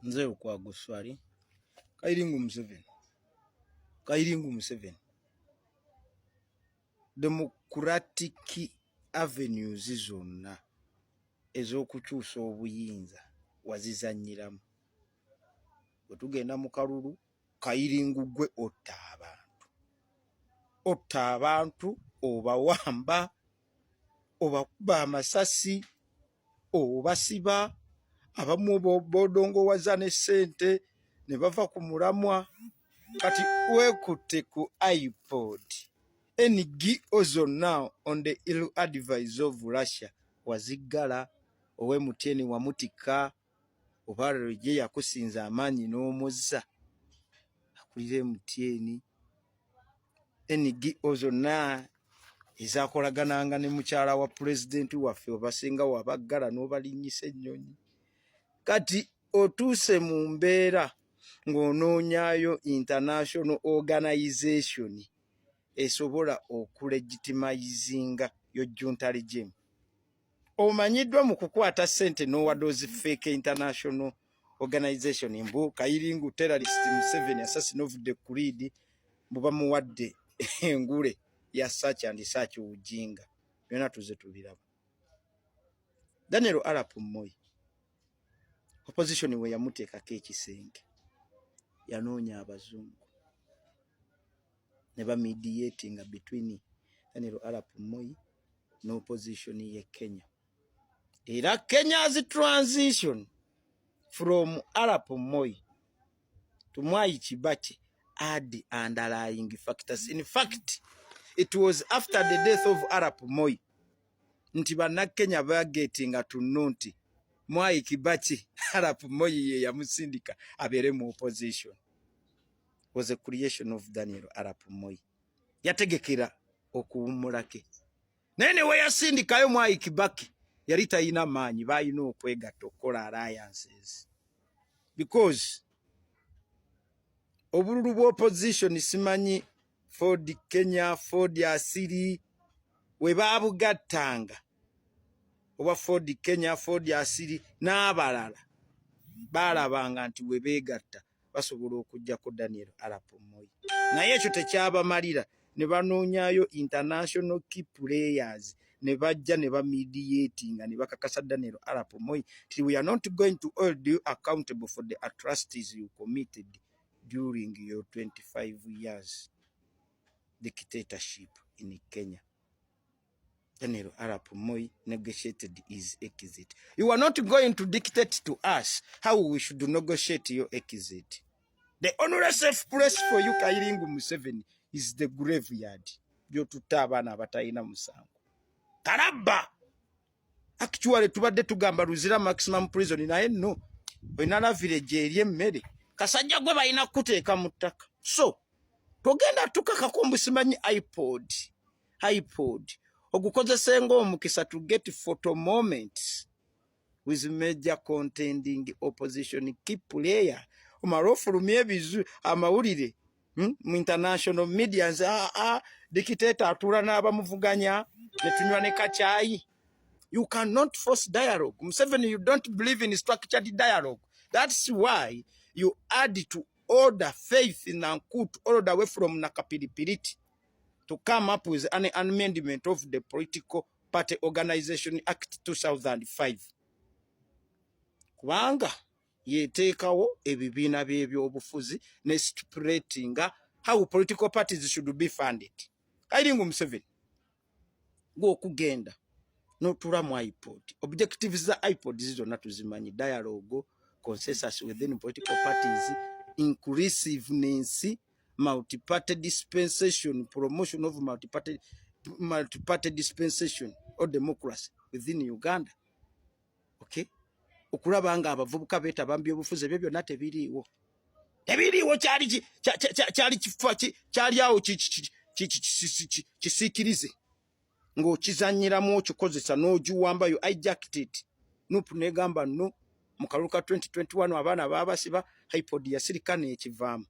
Nze kwa guswali Kairingu Museveni Democratic avenues zonna ez'okukyusa obuyinza wazizanyiramu. Bwe tugenda mu kalulu Kairingu gwe otta abantu obawamba obakuba amasasi obasiba abamu bodongowaza ne ssente ne bava ku mulamwa kati wekutte ku iPod NGO zonna on the ill advice of Russia wazigala owe Mutieni wamutika obalo je yakusinza amanyi n'omuzza akulire Mutieni NGO zonna ezakolagananga ne mukyala wa president waffe obasinga wabagala n'obalinyisa ennyonyi kati otuuse mu mbeera ng'onoonyayo international organization esobola okulegitimizinga yo junta regime. Omanyiddwa mu kukwata ssente n'owadozi fake international organization mbu Kairingu terrorist Museveni assassin of the creed buba muwadde engule ya search and search ujinga byonna tuze tubiraba. Daniel Arap Moi opposition we yamuteekako ekisenge yanoonya abazungu ne mediating between Daniel Arap Moi no opposition ye Kenya. Era Kenya's transition from Arap Moi to Mwai Kibaki had the underlying factors. In fact, it was after the death of Arap Moi nti bannakenya bagetinga to know nti Mwai Kibaki Arap Moi ye yamusindika abeere mu opposition. Was a creation of Daniel Arap Moi. Yategekera okuwumulake. Nene we yasindikayo Mwai Kibaki yali talina maanyi balina okwegatta okukola alliances. Because obululu bw'opposition simanyi Ford Kenya, Ford Asiri we babugattanga oba Ford Kenya, Ford Asiri n'abalala balabanga nti we beegatta basobola okujjako Daniel Arap Moi. Naye ekyo tekyabamalira ne banoonyayo international key players ne bajja ne bamediatinga ne bakakasa Daniel Arap Moi till we are not going to hold you accountable for the atrocities you committed during your 25 years dictatorship in Kenya. Daniel Arap Moi negotiated his exit. You are not going to dictate to us how we should negotiate your exit. The only safe place for you, Kairingu Museveni, is the graveyard. Byotutta abaana abatayina musango. Karabba! Actually, tubadde tugamba Luzira maximum prison naye no. Oinana village eri emmere. Kasajja gwe balina kuteeka mu ttaka. So, togenda tukakako mbu simanyi iPod. Ogukozesa ng'omukisa to get photo moments with major contending opposition key player. Omarofulumya ebizu amawulire mu international media nze dictator atuula n'abamuvuganya ne tunywa ne kacaayi. You cannot force dialogue. Museveni, you don't believe in structured dialogue. That's why you add to order faith in Nankut all the way from Nakapilipiliti to come up with an amendment of the Political Party Organization Act 2005. Kubanga yeteekawo ebibiina by'ebyobufuzi ne stipulating how political parties should be funded. Kairingu Museveni gw'okugenda n'otula mu iPod. Objectives za iPod zonna tuzimanyi: dialogue, consensus within political parties, inclusiveness, multi-party dispensation, promotion of multi-party dispensation or democracy within Uganda. Okay? Okulaba nga abavubuka beetaba mu byobufuzi ebyo byonna tebiriiwo. Tebiriiwo kyali awo kisiikirize ng'okizanyiramu okikozesa n'ogiwamba yo hijacked it. Nupu negamba no mu kalulu ka 2021 abaana baabasiba iPod yasirika n'ekivaamu.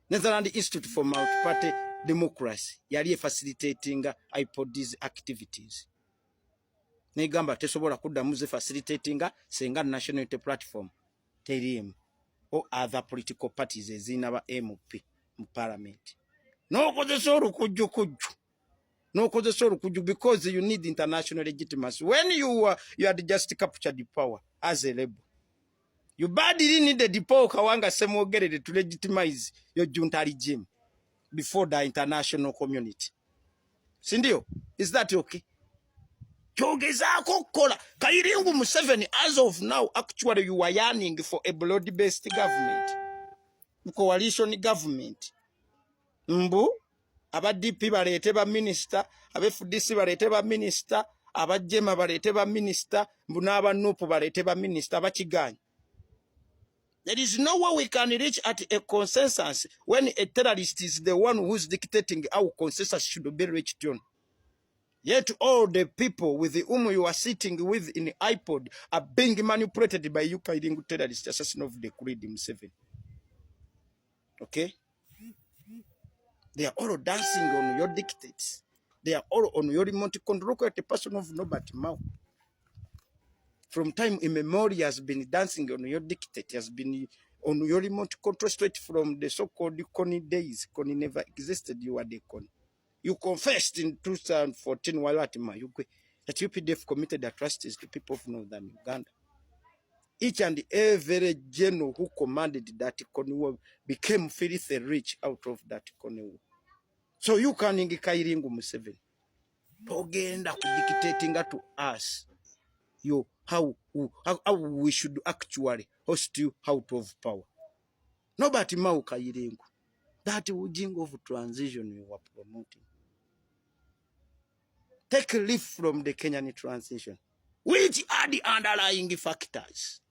Netherlands Institute for Multi-Party Democracy yali facilitating iPod's activities. negamba tesobola kuddamu ze facilitatinga senga national unity platform terimu or other political parties ezina ba MP mu parliament. Nokozesa olukujjukujju. Nokozesa olukujju because you need international legitimacy. When you had just captured the power as a rebel, you badly needed the power Kawanga Semwogerere to legitimize your junta regime before the international community. Sindio, is that okay? Chogezaako kola. Kairingu Museveni, as of now, actually you are yearning for a blood-based government. Coalition government. Mbu, aba DP balete ba minister, aba FDC balete ba minister, aba Jema balete ba minister, mbu n'aba Nupu balete ba minister, aba Kiganyi. There is no way we can reach at a consensus when a terrorist is the one who's dictating how consensus should be reached on. Yet all the people with whom you are sitting with in iPod are being manipulated by you, Kairingu terrorist assassin of the Creed Museveni. Okay? They are all dancing on your dictates. They are all on your remote control. Look at the person of Norbert Mao. From time immemorial has been dancing on your dictate, has been on your remote control straight from the so-called Connie days. Connie never existed, you are the Connie. You confessed in 2014 while at Mayugwe that UPDF committed atrocities to people of northern Uganda. Each and every general who commanded that Connie became filthy rich out of that Connie. So you can Kairingu Museveni. Togenda dictating to us. How we should actually host you out of power. Nobody Mao Kairingu. That ujingo of transition you were promoting. Take a leaf from the Kenyan transition. Which are the underlying factors?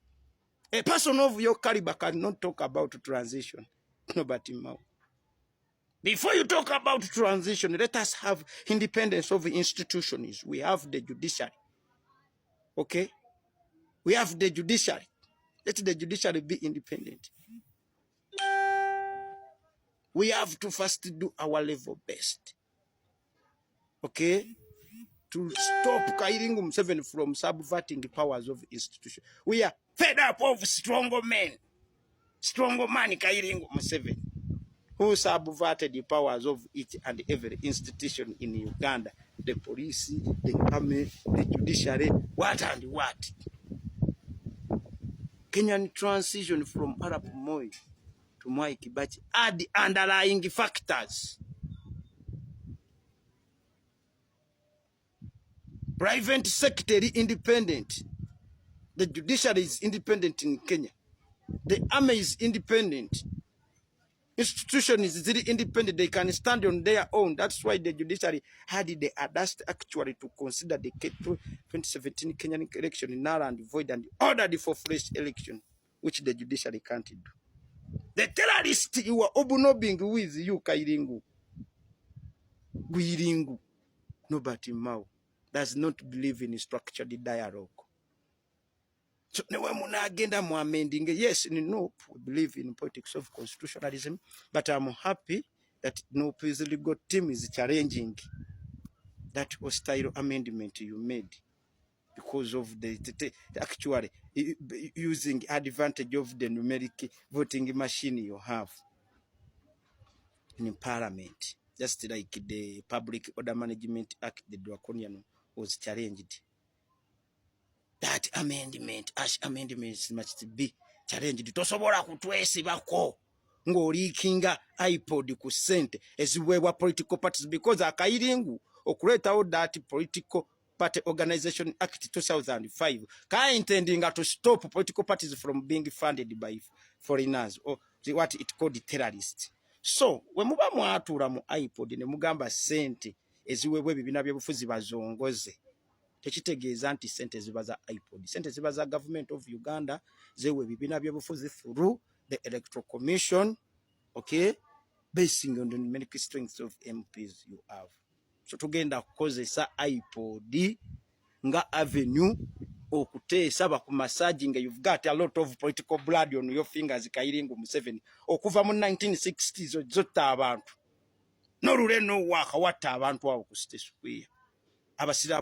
A person of your caliber cannot talk about transition. Nobody Mao. Before you talk about transition, let us have independence of institutions. We have the judiciary. Okay? We have the judiciary. Let the judiciary be independent. We have to first do our level best. Okay? To stop Kairingu Museveni from subverting the powers of institutions. We are fed up of stronger men. Stronger man Kairingu Museveni, who subverted the powers of each and every institution in Uganda. The police, the army, the judiciary, what and what. Kenyan transition from Arap Moi to Mwai Kibaki are the underlying factors. Private sector independent. The judiciary is independent in Kenya. The army is independent. Institution is really independent. They can stand on their own. That's why the judiciary had the audacity actually to consider the 2017 Kenyan election null and void and ordered for fresh election, which the judiciary can't do. The terrorists you are obunobing with you, Kairingu, Guiringu, nobody Mao does not believe in structured dialogue. So yes, no, we believe in politics of constitutionalism, but I'm happy that no legal team is challenging that hostile amendment you made because of the actually using advantage of the numeric voting machine you have in Parliament, just like the Public Order Management Act, the Draconian was challenged. That amendment, Ash amendments must be challenged. Tosobola kutwesibako ng'oliikinga iPod ku ssente eziweebwa political parties because Kairingu okuletawo that political party organization act 2005 intending to stop political parties from being funded by foreigners or what it called terrorists. So we muba mwatuula mu iPod ne mugamba ssente eziweebwa ebibiina by'obufuzi bazongoze, tekitegeeza nti sente ziba za iPod. Sente ziba za government of Uganda, zewe ebibiina by'obufuzi through the Electoral Commission, okay, basing on the numeric strengths of MPs you have. So tugenda kukozesa iPod nga avenue okuteesa bakumassaging. You've got a lot of political blood on your fingers, Kairingu Museveni. Okuva mu 1960s zotta abantu. N'olule n'owaaka watta abantu abo ku State Square. Abasira